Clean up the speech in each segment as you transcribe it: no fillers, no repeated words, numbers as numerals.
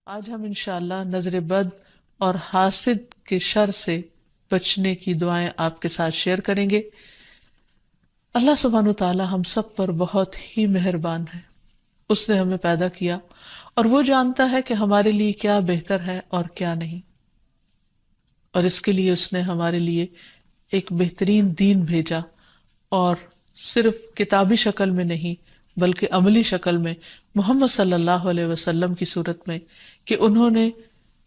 آج ہم انشاءاللہ نظر بد اور حاسد کے شر سے بچنے کی دعائیں آپ کے ساتھ شیئر کریں گے۔ اللہ سبحانہ و تعالی ہم سب پر بہت ہی مہربان ہے۔ اس نے ہمیں پیدا کیا اور وہ جانتا ہے کہ ہمارے لیے کیا بہتر ہے اور کیا نہیں، اور اس کے لیے اس نے ہمارے لیے ایک بہترین دین بھیجا، اور صرف کتابی شکل میں نہیں بلکہ عملی شکل میں محمد صلی اللہ علیہ وسلم کی صورت میں، کہ انہوں نے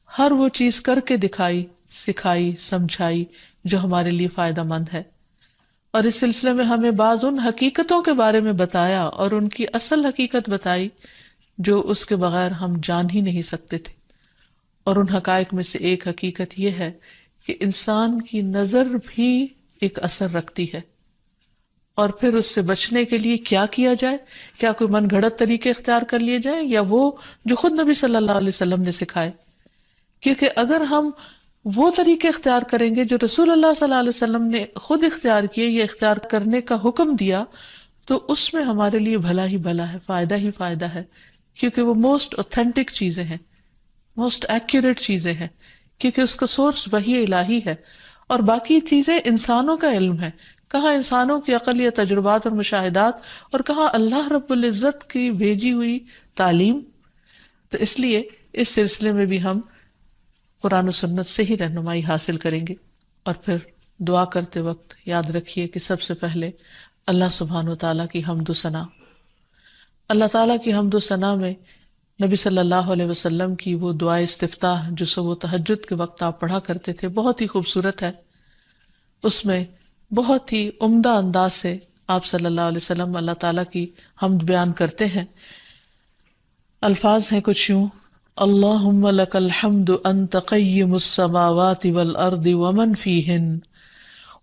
ہر وہ چیز کر کے دکھائی، سکھائی، سمجھائی جو ہمارے لیے فائدہ مند ہے، اور اس سلسلے میں ہمیں بعض ان حقیقتوں کے بارے میں بتایا اور ان کی اصل حقیقت بتائی جو اس کے بغیر ہم جان ہی نہیں سکتے تھے۔ اور ان حقائق میں سے ایک حقیقت یہ ہے کہ انسان کی نظر بھی ایک اثر رکھتی ہے، اور پھر اس سے بچنے کے لیے کیا کیا جائے، کیا کوئی من گھڑت طریقے اختیار کر لیے جائیں یا وہ جو خود نبی صلی اللہ علیہ وسلم نے سکھائے؟ کیونکہ اگر ہم وہ طریقے اختیار کریں گے جو رسول اللہ صلی اللہ علیہ وسلم نے خود اختیار کیے یا اختیار کرنے کا حکم دیا، تو اس میں ہمارے لیے بھلا ہی بھلا ہے، فائدہ ہی فائدہ ہے، کیونکہ وہ موسٹ اوتھینٹک چیزیں ہیں، موسٹ ایکوریٹ چیزیں ہیں، کیونکہ اس کا سورس وحی الہی ہے، اور باقی چیزیں انسانوں کا علم ہے، کہاں انسانوں کی عقل یا تجربات اور مشاہدات، اور کہاں اللہ رب العزت کی بھیجی ہوئی تعلیم۔ تو اس لیے اس سلسلے میں بھی ہم قرآن و سنت سے ہی رہنمائی حاصل کریں گے۔ اور پھر دعا کرتے وقت یاد رکھیے کہ سب سے پہلے اللہ سبحانہ و تعالیٰ کی حمد و ثنا، اللہ تعالیٰ کی حمد و ثنا میں نبی صلی اللہ علیہ وسلم کی وہ دعائے استفتاح جو صبح و تہجد کے وقت آپ پڑھا کرتے تھے بہت ہی خوبصورت ہے۔ اس میں بہت ہی عمدہ انداز سے آپ صلی اللہ علیہ وسلم اللہ تعالیٰ کی حمد بیان کرتے ہیں۔ الفاظ ہیں کچھ یوں: اللہم لک الحمد انت قیم السماوات والارض ومن فیہن،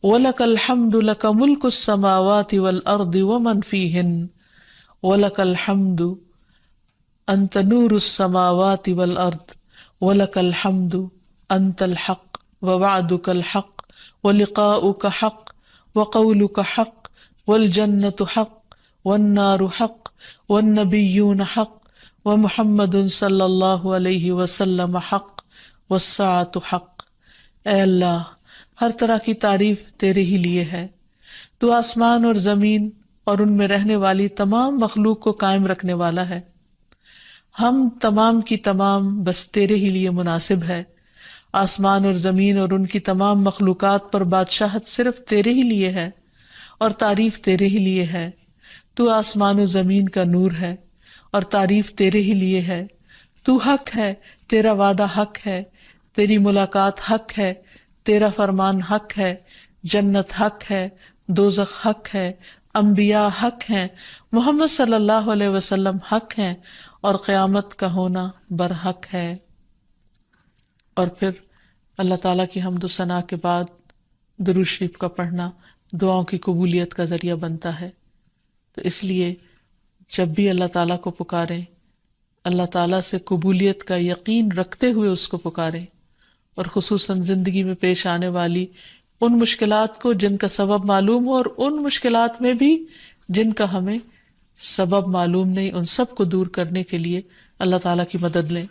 ولک الحمد لک ملک السماوات والارض ومن فیہن، ولک الحمد انت نور السماوات والارض، ولک الحمد انت الحق ووعدک الحق ولقاؤک حق وقولک حق والجنة حق والنار حق والنبیون حق ومحمد صلی اللہ علیہ وسلم حق والساعة حق۔ اے اللہ، ہر طرح کی تعریف تیرے ہی لیے ہے، تو آسمان اور زمین اور ان میں رہنے والی تمام مخلوق کو قائم رکھنے والا ہے، ہم تمام کی تمام بس تیرے ہی لیے مناسب ہے، آسمان اور زمین اور ان کی تمام مخلوقات پر بادشاہت صرف تیرے ہی لیے ہے اور تعریف تیرے ہی لیے ہے، تو آسمان و زمین کا نور ہے اور تعریف تیرے ہی لیے ہے، تو حق ہے، تیرا وعدہ حق ہے، تیری ملاقات حق ہے، تیرا فرمان حق ہے، جنت حق ہے، دوزخ حق ہے، انبیاء حق ہیں، محمد صلی اللہ علیہ وسلم حق ہیں، اور قیامت کا ہونا برحق ہے۔ اور پھر اللہ تعالیٰ کی حمد و ثنا کے بعد درود شریف کا پڑھنا دعاؤں کی قبولیت کا ذریعہ بنتا ہے۔ تو اس لیے جب بھی اللہ تعالیٰ کو پکاریں، اللہ تعالیٰ سے قبولیت کا یقین رکھتے ہوئے اس کو پکاریں، اور خصوصاً زندگی میں پیش آنے والی ان مشکلات کو جن کا سبب معلوم ہو، اور ان مشکلات میں بھی جن کا ہمیں سبب معلوم نہیں، ان سب کو دور کرنے کے لیے اللہ تعالیٰ کی مدد لیں۔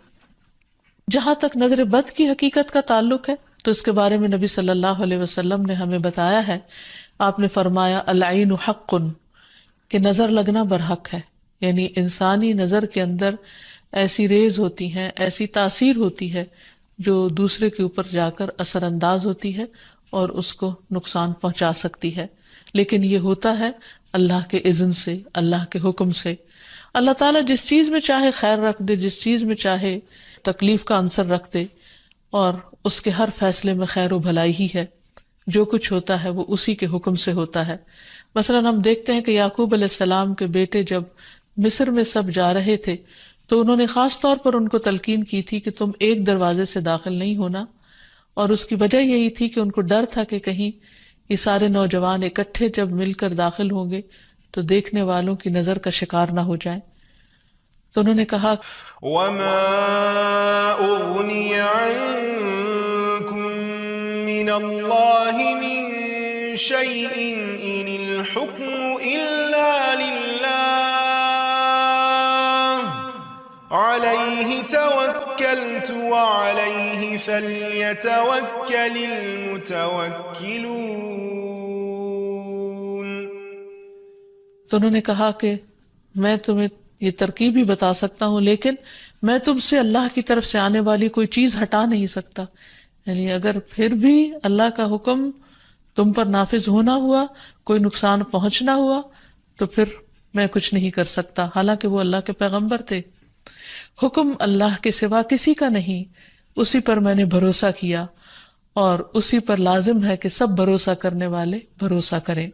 جہاں تک نظر بد کی حقیقت کا تعلق ہے تو اس کے بارے میں نبی صلی اللہ علیہ وسلم نے ہمیں بتایا ہے۔ آپ نے فرمایا العین حق، کہ نظر لگنا برحق ہے، یعنی انسانی نظر کے اندر ایسی ریز ہوتی ہیں، ایسی تاثیر ہوتی ہے جو دوسرے کے اوپر جا کر اثر انداز ہوتی ہے اور اس کو نقصان پہنچا سکتی ہے، لیکن یہ ہوتا ہے اللہ کے اذن سے، اللہ کے حکم سے۔ اللہ تعالیٰ جس چیز میں چاہے خیر رکھ دے، جس چیز میں چاہے تکلیف کا عنصر رکھ دے، اور اس کے ہر فیصلے میں خیر و بھلائی ہی ہے۔ جو کچھ ہوتا ہے وہ اسی کے حکم سے ہوتا ہے۔ مثلا ہم دیکھتے ہیں کہ یعقوب علیہ السلام کے بیٹے جب مصر میں سب جا رہے تھے تو انہوں نے خاص طور پر ان کو تلقین کی تھی کہ تم ایک دروازے سے داخل نہیں ہونا، اور اس کی وجہ یہی تھی کہ ان کو ڈر تھا کہ کہیں یہ سارے نوجوان اکٹھے جب مل کر داخل ہوں گے تو دیکھنے والوں کی نظر کا شکار نہ ہو جائیں۔ تو انہوں نے کہا وَمَا أُغْنِيَ عَنكُم مِّنَ اللَّهِ مِن شَيْءٍ إِنِ الْحُكْمُ إِلَّا لِلَّهِ عَلَيْهِ عليه توكلت وعليه فليتوكل المتوكلون. تو انہوں نے کہا کہ میں تمہیں یہ ترکیب ہی بتا سکتا ہوں، لیکن میں تم سے اللہ کی طرف سے آنے والی کوئی چیز ہٹا نہیں سکتا. یعنی اگر پھر بھی اللہ کا حکم تم پر نافذ ہونا ہوا، کوئی نقصان پہنچنا ہوا، تو پھر میں کچھ نہیں کر سکتا، حالانکہ وہ اللہ کے پیغمبر تھے. حکم اللہ کے سوا کسی کا نہیں، اسی پر میں نے بھروسہ کیا اور اسی پر لازم ہے کہ سب بھروسہ کرنے والے بھروسہ کریں.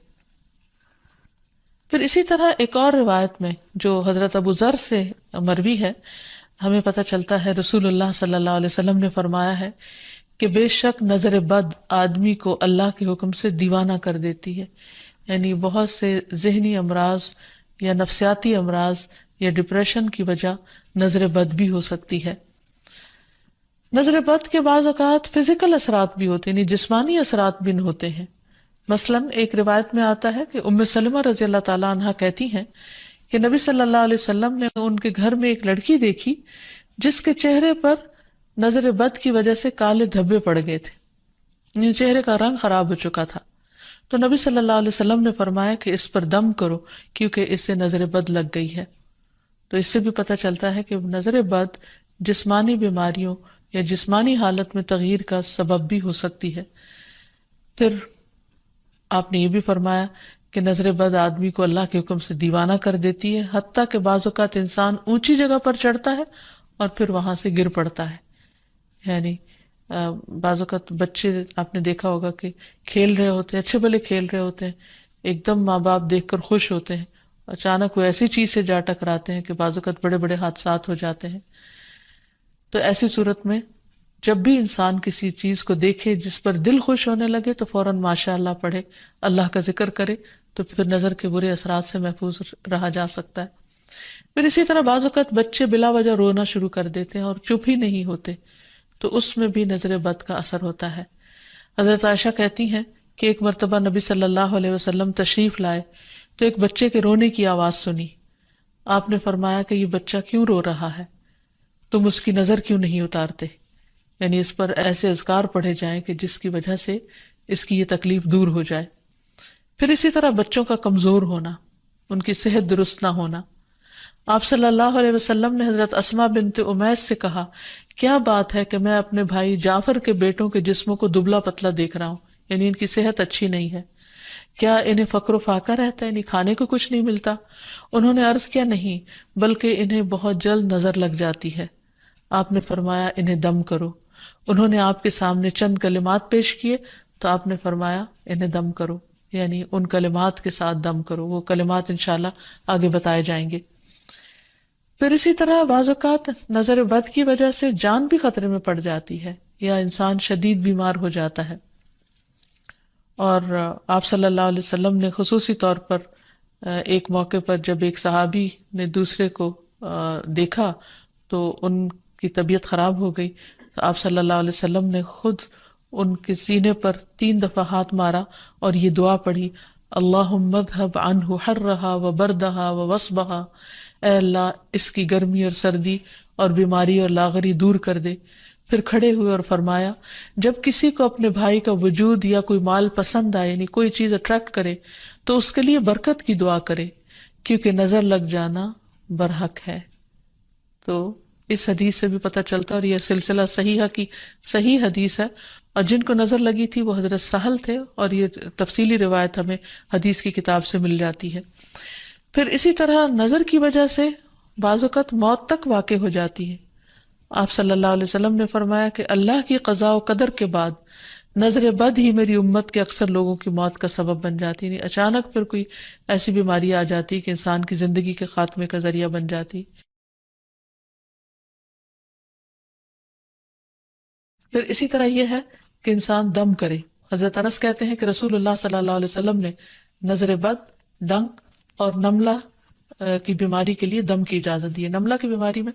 پھر اسی طرح ایک اور روایت میں جو حضرت ابو ذر سے مروی ہے، ہمیں پتہ چلتا ہے رسول اللہ صلی اللہ علیہ وسلم نے فرمایا ہے کہ بے شک نظر بد آدمی کو اللہ کے حکم سے دیوانہ کر دیتی ہے. یعنی بہت سے ذہنی امراض یا نفسیاتی امراض یا ڈپریشن کی وجہ نظر بد بھی ہو سکتی ہے. نظر بد کے بعض اوقات فزیکل اثرات بھی ہوتے ہیں، یعنی جسمانی اثرات بھی ہوتے ہیں. مثلا ایک روایت میں آتا ہے کہ ام سلمہ رضی اللہ تعالیٰ عنہا کہتی ہیں کہ نبی صلی اللہ علیہ وسلم نے ان کے گھر میں ایک لڑکی دیکھی جس کے چہرے پر نظر بد کی وجہ سے کالے دھبے پڑ گئے تھے، یعنی چہرے کا رنگ خراب ہو چکا تھا. تو نبی صلی اللہ علیہ وسلم نے فرمایا کہ اس پر دم کرو کیونکہ اس سے نظر بد لگ گئی ہے. تو اس سے بھی پتہ چلتا ہے کہ نظر بد جسمانی بیماریوں یا جسمانی حالت میں تغییر کا سبب بھی ہو سکتی ہے. پھر آپ نے یہ بھی فرمایا کہ نظر بد آدمی کو اللہ کے حکم سے دیوانہ کر دیتی ہے، حتیٰ کہ بعض اوقات انسان اونچی جگہ پر چڑھتا ہے اور پھر وہاں سے گر پڑتا ہے. یعنی بعض اوقات بچے آپ نے دیکھا ہوگا کہ کھیل رہے ہوتے ہیں، اچھے بھلے کھیل رہے ہوتے ہیں، ایک دم ماں باپ دیکھ کر خوش ہوتے ہیں، اچانک وہ ایسی چیز سے جا ٹکراتے ہیں کہ بعض اوقات بڑے بڑے حادثات ہو جاتے ہیں. تو ایسی صورت میں جب بھی انسان کسی چیز کو دیکھے جس پر دل خوش ہونے لگے تو فوراً ماشاء اللہ پڑھے، اللہ کا ذکر کرے، تو پھر نظر کے برے اثرات سے محفوظ رہا جا سکتا ہے. پھر اسی طرح بعض اوقات بچے بلا وجہ رونا شروع کر دیتے ہیں اور چپ ہی نہیں ہوتے، تو اس میں بھی نظر بد کا اثر ہوتا ہے. حضرت عائشہ کہتی ہیں کہ ایک مرتبہ نبی صلی اللہ علیہ وسلم تشریف لائے تو ایک بچے کے رونے کی آواز سنی. آپ نے فرمایا کہ یہ بچہ کیوں رو رہا ہے؟ تم اس کی نظر کیوں نہیں اتارتے؟ یعنی اس پر ایسے اذکار پڑھے جائیں کہ جس کی وجہ سے اس کی یہ تکلیف دور ہو جائے. پھر اسی طرح بچوں کا کمزور ہونا، ان کی صحت درست نہ ہونا. آپ صلی اللہ علیہ وسلم نے حضرت اسماء بنت امیس سے کہا، کیا بات ہے کہ میں اپنے بھائی جعفر کے بیٹوں کے جسموں کو دبلا پتلا دیکھ رہا ہوں، یعنی ان کی صحت اچھی نہیں ہے، کیا انہیں فقر و فاقہ رہتا ہے، یعنی کھانے کو کچھ نہیں ملتا؟ انہوں نے عرض کیا، نہیں، بلکہ انہیں بہت جلد نظر لگ جاتی ہے. آپ نے فرمایا انہیں دم کرو. انہوں نے آپ کے سامنے چند کلمات پیش کیے تو آپ نے فرمایا انہیں دم کرو، یعنی ان کلمات کے ساتھ دم کرو. وہ کلمات انشاءاللہ آگے بتائے جائیں گے. پھر اسی طرح بعض اوقات نظر بد کی وجہ سے جان بھی خطرے میں پڑ جاتی ہے یا انسان شدید بیمار ہو جاتا ہے. اور آپ صلی اللہ علیہ وسلم نے خصوصی طور پر ایک موقع پر جب ایک صحابی نے دوسرے کو دیکھا تو ان کی طبیعت خراب ہو گئی، تو آپ صلی اللہ علیہ وسلم نے خود ان کے سینے پر 3 دفعہ ہاتھ مارا اور یہ دعا پڑھی، اللہم اذھب عنہ حرہا وبردہا ووصبہا، اے اللہ اس کی گرمی اور سردی اور بیماری اور لاغری دور کر دے. پھر کھڑے ہوئے اور فرمایا، جب کسی کو اپنے بھائی کا وجود یا کوئی مال پسند آئے، یعنی کوئی چیز اٹریکٹ کرے، تو اس کے لیے برکت کی دعا کرے، کیونکہ نظر لگ جانا برحق ہے. تو اس حدیث سے بھی پتہ چلتا، اور یہ سلسلہ صحیحہ کی صحیح حدیث ہے، اور جن کو نظر لگی تھی وہ حضرت سہل تھے، اور یہ تفصیلی روایت ہمیں حدیث کی کتاب سے مل جاتی ہے. پھر اسی طرح نظر کی وجہ سے بعض اوقات موت تک واقع ہو جاتی ہے. آپ صلی اللہ علیہ وسلم نے فرمایا کہ اللہ کی قضاء و قدر کے بعد نظر بد ہی میری امت کے اکثر لوگوں کی موت کا سبب بن جاتی ہے. اچانک پھر کوئی ایسی بیماری آ جاتی کہ انسان کی زندگی کے خاتمے کا ذریعہ بن جاتی. پھر اسی طرح یہ ہے کہ انسان دم کرے. حضرت انس کہتے ہیں کہ رسول اللہ صلی اللہ علیہ وسلم نے نظر بد، ڈنک اور نملہ کی بیماری کے لیے دم کی اجازت دی ہے. نملہ کی بیماری میں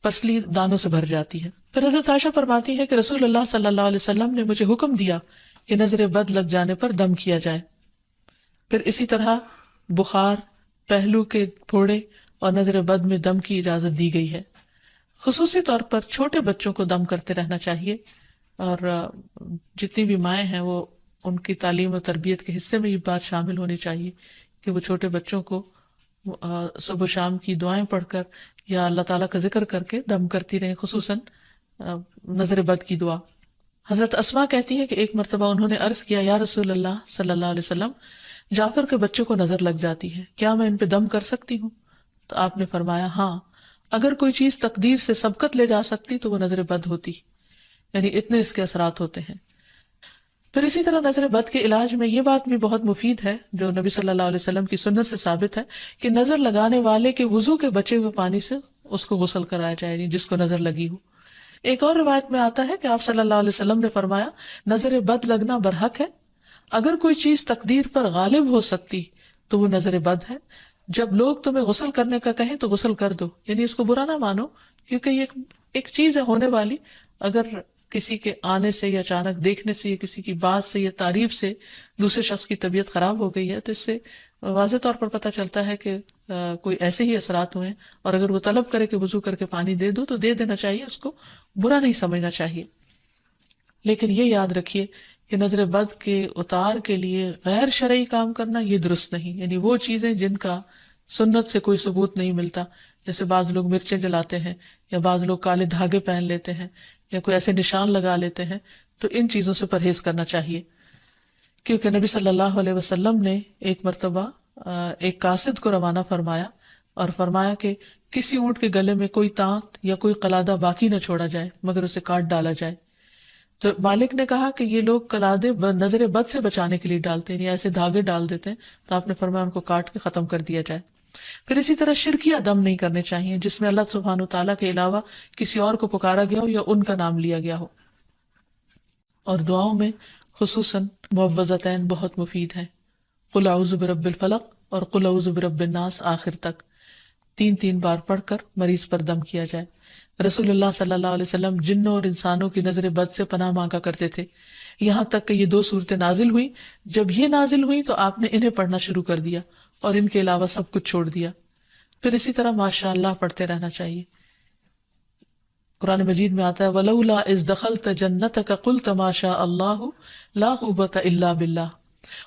پسلی دانوں سے بھر جاتی ہے. پھر حضرت عائشہ فرماتی ہے کہ رسول اللہ صلی اللہ علیہ وسلم نے مجھے حکم دیا کہ نظر بد لگ جانے پر دم کیا جائے. پھر اسی طرح بخار، پہلو کے پھوڑے اور نظر بد میں دم کی اجازت دی گئی ہے. خصوصی طور پر چھوٹے بچوں کو دم کرتے رہنا چاہیے، اور جتنی بھی مائیں ہیں وہ ان کی تعلیم و تربیت کے حصے میں یہ بات شامل ہونی چاہیے کہ وہ چھوٹے بچوں کو صبح و شام کی دعائیں پڑھ کر یا اللہ تعالیٰ کا ذکر کر کے دم کرتی رہیں، خصوصاً نظر بد کی دعا۔ حضرت اسما کہتی ہے کہ ایک مرتبہ انہوں نے عرض کیا، یا رسول اللہ صلی اللہ علیہ وسلم، جعفر کے بچوں کو نظر لگ جاتی ہے، کیا میں ان پہ دم کر سکتی ہوں؟ تو آپ نے فرمایا ہاں، اگر کوئی چیز تقدیر سے سبقت لے جا سکتی تو وہ نظر بد ہوتی، یعنی اتنے اس کے اثرات ہوتے ہیں۔ پھر اسی طرح نظر بد کے علاج میں یہ بات بھی بہت مفید ہے جو نبی صلی اللہ علیہ وسلم کی سنت سے ثابت ہے کہ نظر لگانے والے کے وضو کے بچے ہوئے پانی سے اس کو غسل کرایا جائے، یعنی جس کو نظر لگی ہو۔ ایک اور روایت میں آتا ہے کہ آپ صلی اللہ علیہ وسلم نے فرمایا، نظر بد لگنا برحق ہے، اگر کوئی چیز تقدیر پر غالب ہو سکتی تو وہ نظر بد ہے، جب لوگ تمہیں غسل کرنے کا کہیں تو غسل کر دو، یعنی اس کو برا نہ مانو، کیونکہ یہ ایک چیز ہے ہونے والی۔ اگر کسی کے آنے سے یا اچانک دیکھنے سے یا کسی کی بات سے یا تعریف سے دوسرے شخص کی طبیعت خراب ہو گئی ہے تو اس سے واضح طور پر پتہ چلتا ہے کہ کوئی ایسے ہی اثرات ہوئے ہیں، اور اگر وہ طلب کرے کہ وضو کر کے پانی دے دو تو دے دینا چاہیے، اس کو برا نہیں سمجھنا چاہیے۔ لیکن یہ یاد رکھیے کہ نظر بد کے اتار کے لیے غیر شرعی کام کرنا یہ درست نہیں، یعنی وہ چیزیں جن کا سنت سے کوئی ثبوت نہیں ملتا، جیسے بعض لوگ مرچیں جلاتے ہیں یا بعض لوگ کالے دھاگے پہن لیتے ہیں یا کوئی ایسے نشان لگا لیتے ہیں، تو ان چیزوں سے پرہیز کرنا چاہیے، کیونکہ نبی صلی اللہ علیہ وسلم نے ایک مرتبہ ایک قاصد کو روانہ فرمایا اور فرمایا کہ کسی اونٹ کے گلے میں کوئی تانت یا کوئی قلادہ باقی نہ چھوڑا جائے مگر اسے کاٹ ڈالا جائے۔ تو مالک نے کہا کہ یہ لوگ قلادے نظر بد سے بچانے کے لیے ڈالتے ہیں یا ایسے دھاگے ڈال دیتے ہیں، تو آپ نے فرمایا ان کو کاٹ کے ختم کر دیا جائے۔ پھر اسی طرح شرکیہ دم نہیں کرنے چاہیے جس میں اللہ سبحانہ تعالیٰ کے علاوہ کسی اور کو پکارا گیا ہو یا ان کا نام لیا گیا ہو۔ اور دعاؤں میں خصوصاً معوذتین بہت مفید ہیں، قل اعوذ برب الفلق اور قل اعوذ برب الناس آخر تک 3 بار پڑھ کر مریض پر دم کیا جائے۔ رسول اللہ صلی اللہ علیہ وسلم جنوں اور انسانوں کی نظر بد سے پناہ مانگا کرتے تھے، یہاں تک کہ یہ 2 صورتیں نازل ہوئی۔ جب یہ نازل ہوئی تو آپ نے انہیں پڑھنا شروع کر دیا اور ان کے علاوہ سب کچھ چھوڑ دیا۔ پھر اسی طرح ماشاء اللہ پڑھتے رہنا چاہیے۔ قرآن مجید میں آتا ہے وَلَوْلَا إِذْ دَخَلْتَ جَنَّتَكَ قُلْتَ مَا شَاءَ اللَّهُ لَا قُوَّةَ إِلَّا بِاللَّهِ،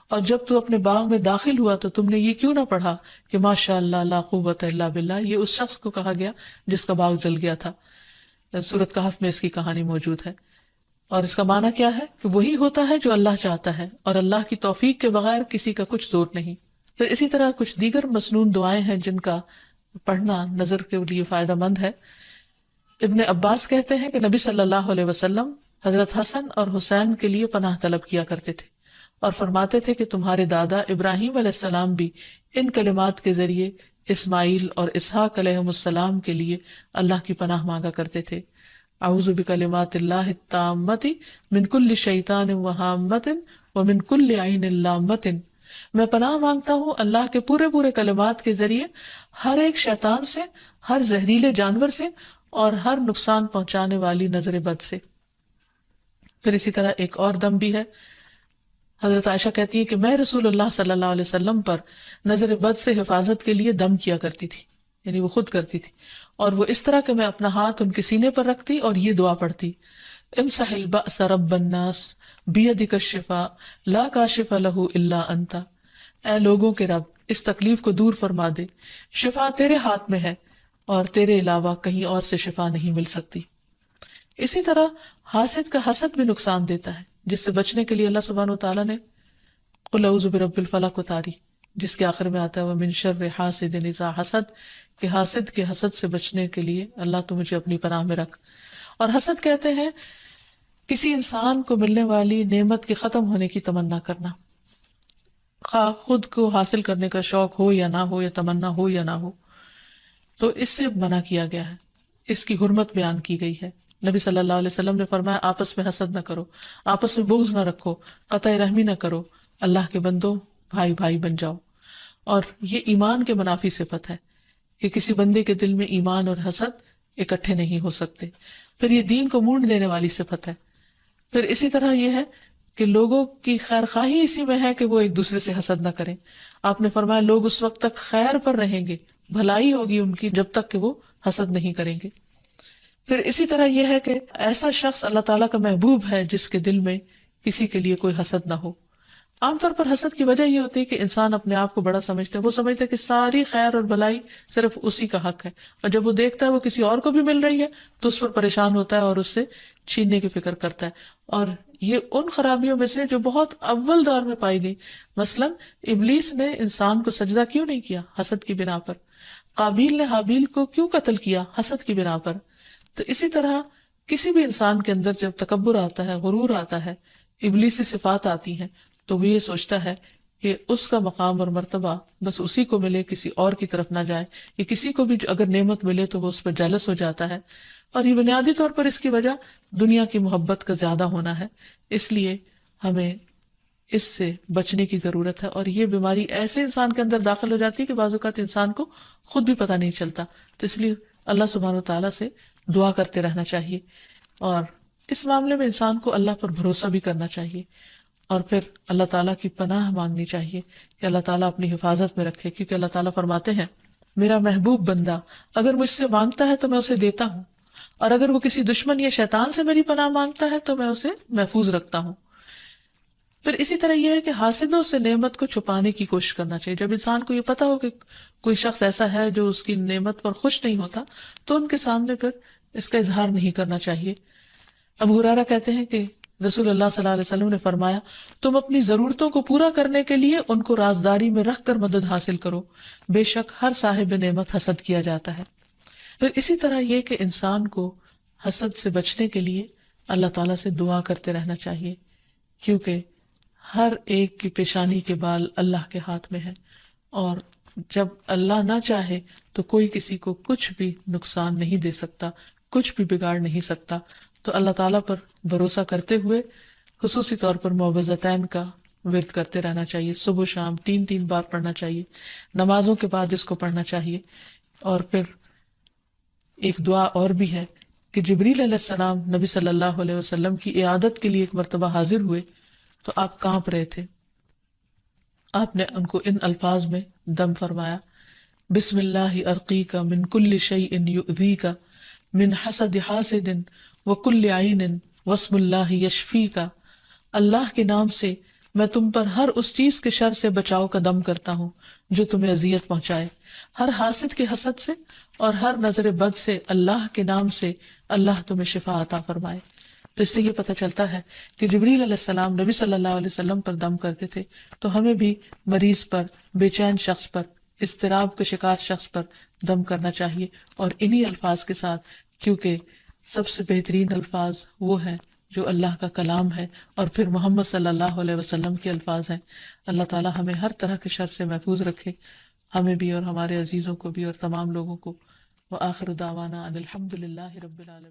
اور جب تو اپنے باغ میں داخل ہوا تو تم نے یہ کیوں نہ پڑھا کہ ماشاء اللہ لا قوت الا باللہ۔ یہ اس شخص کو کہا گیا جس کا باغ جل گیا تھا، سورۃ کہف میں اس کی کہانی موجود ہے، اور اس کا معنی کیا ہے کہ وہی ہوتا ہے جو اللہ چاہتا ہے، اور اللہ کی توفیق کے بغیر کسی کا کچھ زور نہیں۔ پھر اسی طرح کچھ دیگر مسنون دعائیں ہیں جن کا پڑھنا نظر کے لیے فائدہ مند ہے۔ ابن عباس کہتے ہیں کہ نبی صلی اللہ علیہ وسلم حضرت حسن اور حسین کے لیے پناہ طلب کیا کرتے تھے اور فرماتے تھے کہ تمہارے دادا ابراہیم علیہ السلام بھی ان کلمات کے ذریعے اسماعیل اور اسحاق علیہم السلام کے لیے اللہ کی پناہ مانگا کرتے تھے۔ اعوذ بکلمات اللہ التامۃ من کل شیطان وہامۃ ومن کل عین لامۃ، میں پناہ مانگتا ہوں اللہ کے پورے کلمات کے ذریعے ہر ایک شیطان سے، ہر زہریلے جانور سے اور ہر نقصان پہنچانے والی نظر بد سے۔ پھر اسی طرح ایک اور دم بھی ہے۔ حضرت عائشہ کہتی ہے کہ میں رسول اللہ صلی اللہ علیہ وسلم پر نظر بد سے حفاظت کے لیے دم کیا کرتی تھی، یعنی وہ خود کرتی تھی، اور وہ اس طرح کہ میں اپنا ہاتھ ان کے سینے پر رکھتی اور یہ دعا پڑھتی، امسح البأس رب الناس بیدک الشفاء لا کاشف لہ الا انت، اے لوگوں کے رب اس تکلیف کو دور فرما دے، شفا تیرے ہاتھ میں ہے اور تیرے علاوہ کہیں اور سے شفا نہیں مل سکتی۔ اسی طرح حاسد کا حسد بھی نقصان دیتا ہے، جس سے بچنے کے لیے اللہ سبحانہ وتعالیٰ نے قل اعوذ برب الفلق اتاری، جس کے آخر میں آتا ہے ومن شر حاسد اذا حسد، کہ حاسد کے حسد سے بچنے کے لیے اللہ تو مجھے اپنی پناہ میں رکھ۔ اور حسد کہتے ہیں کسی انسان کو ملنے والی نعمت کے ختم ہونے کی تمنا کرنا، خواہ خود کو حاصل کرنے کا شوق ہو یا نہ ہو، یا تمنا ہو یا نہ ہو، تو اس سے منع کیا گیا ہے، اس کی حرمت بیان کی گئی ہے۔ نبی صلی اللہ علیہ وسلم نے فرمایا آپس میں حسد نہ کرو، آپس میں بغض نہ رکھو، قطع رحمی نہ کرو، اللہ کے بندو بھائی بھائی بن جاؤ۔ اور یہ ایمان کے منافی صفت ہے کہ کسی بندے کے دل میں ایمان اور حسد اکٹھے نہیں ہو سکتے۔ پھر یہ دین کو مونڈ دینے والی صفت ہے۔ پھر اسی طرح یہ ہے کہ لوگوں کی خیر خواہی اسی میں ہے کہ وہ ایک دوسرے سے حسد نہ کریں۔ آپ نے فرمایا لوگ اس وقت تک خیر پر رہیں گے، بھلائی ہوگی ان کی، جب تک کہ وہ حسد نہیں کریں گے۔ پھر اسی طرح یہ ہے کہ ایسا شخص اللہ تعالیٰ کا محبوب ہے جس کے دل میں کسی کے لیے کوئی حسد نہ ہو. عام طور پر حسد کی وجہ یہ ہوتی ہے کہ انسان اپنے آپ کو بڑا سمجھتا ہے، وہ سمجھتا ہے کہ ساری خیر اور بھلائی صرف اسی کا حق ہے، اور جب وہ دیکھتا ہے وہ کسی اور کو بھی مل رہی ہے تو اس پر پریشان ہوتا ہے اور اس سے چھیننے کی فکر کرتا ہے. اور یہ ان خرابیوں میں سے جو بہت اول دور میں پائی گئی. مثلا ابلیس نے انسان کو سجدہ کیوں نہیں کیا؟ حسد کی بنا پر. قابیل نے حابیل کو کیوں قتل کیا؟ حسد کی بنا پر. تو اسی طرح کسی بھی انسان کے اندر جب تکبر آتا ہے، غرور آتا ہے، ابلیسی صفات آتی ہیں، تو وہ یہ سوچتا ہے کہ اس کا مقام اور مرتبہ بس اسی کو ملے، کسی اور کی طرف نہ جائے. یا کسی کو بھی اگر نعمت ملے تو وہ اس پر جالس ہو جاتا ہے. اور یہ بنیادی طور پر اس کی وجہ دنیا کی محبت کا زیادہ ہونا ہے. اس لیے ہمیں اس سے بچنے کی ضرورت ہے. اور یہ بیماری ایسے انسان کے اندر داخل ہو جاتی ہے کہ بعض اوقات انسان کو خود بھی پتہ نہیں چلتا. تو اس لیے اللہ سبحانہ وتعالیٰ سے دعا کرتے رہنا چاہیے، اور اس معاملے میں انسان کو اللہ پر بھروسہ بھی کرنا چاہیے، اور پھر اللہ تعالیٰ کی پناہ مانگنی چاہیے کہ اللہ تعالیٰ اپنی حفاظت میں رکھے. کیونکہ اللہ تعالیٰ فرماتے ہیں میرا محبوب بندہ اگر مجھ سے مانگتا ہے تو میں اسے دیتا ہوں، اور اگر وہ کسی دشمن یا شیطان سے میری پناہ مانگتا ہے تو میں اسے محفوظ رکھتا ہوں. پھر اسی طرح یہ ہے کہ حاسدوں سے نعمت کو چھپانے کی کوشش کرنا چاہیے. جب انسان کو یہ پتا ہو کہ کوئی شخص ایسا ہے جو اس کی نعمت پر خوش نہیں ہوتا تو ان کے سامنے پھر اس کا اظہار نہیں کرنا چاہیے. ابو ہریرہ کہتے ہیں کہ رسول اللہ صلی اللہ علیہ وسلم نے فرمایا تم اپنی ضرورتوں کو پورا کرنے کے لیے ان کو رازداری میں رکھ کر مدد حاصل کرو، بے شک ہر صاحب نعمت حسد کیا جاتا ہے. پھر اسی طرح یہ کہ انسان کو حسد سے بچنے کے لیے اللہ تعالیٰ سے دعا کرتے رہنا چاہیے، کیونکہ ہر ایک کی پیشانی کے بال اللہ کے ہاتھ میں ہے، اور جب اللہ نہ چاہے تو کوئی کسی کو کچھ بھی نقصان نہیں دے سکتا، کچھ بھی بگاڑ نہیں سکتا. تو اللہ تعالیٰ پر بھروسہ کرتے ہوئے خصوصی طور پر معوذتین کا ورد کرتے رہنا چاہیے. صبح و شام 3 بار پڑھنا چاہیے، نمازوں کے بعد اس کو پڑھنا چاہیے. اور پھر ایک دعا اور بھی ہے کہ جبریل علیہ السلام نبی صلی اللہ علیہ وسلم کی عیادت کے لیے ایک مرتبہ حاضر ہوئے تو آپ کانپ رہے تھے. آپ نے ان کو ان الفاظ میں دم فرمایا، بسم اللہ ارقیک من کل شیء یؤذیک من حسد حاسد وکل عین واسم اللہ یشفیک. اللہ کے نام سے میں تم پر ہر اس چیز کے شر سے بچاؤ کا دم کرتا ہوں جو تمہیں اذیت پہنچائے، ہر حاسد کے حسد سے اور ہر نظر بد سے. اللہ کے نام سے اللہ تمہیں شفا عطا فرمائے. تو اس سے یہ پتہ چلتا ہے کہ جبریل علیہ السلام نبی صلی اللہ علیہ وسلم پر دم کرتے تھے. تو ہمیں بھی مریض پر، بے چین شخص پر، اضطراب کے شکار شخص پر دم کرنا چاہیے، اور انہی الفاظ کے ساتھ، کیونکہ سب سے بہترین الفاظ وہ ہیں جو اللہ کا کلام ہے اور پھر محمد صلی اللہ علیہ وسلم کے الفاظ ہیں. اللہ تعالی ہمیں ہر طرح کے شر سے محفوظ رکھے، ہمیں بھی اور ہمارے عزیزوں کو بھی اور تمام لوگوں کو. وآخر دعوانا ان الحمد للہ رب العالمین.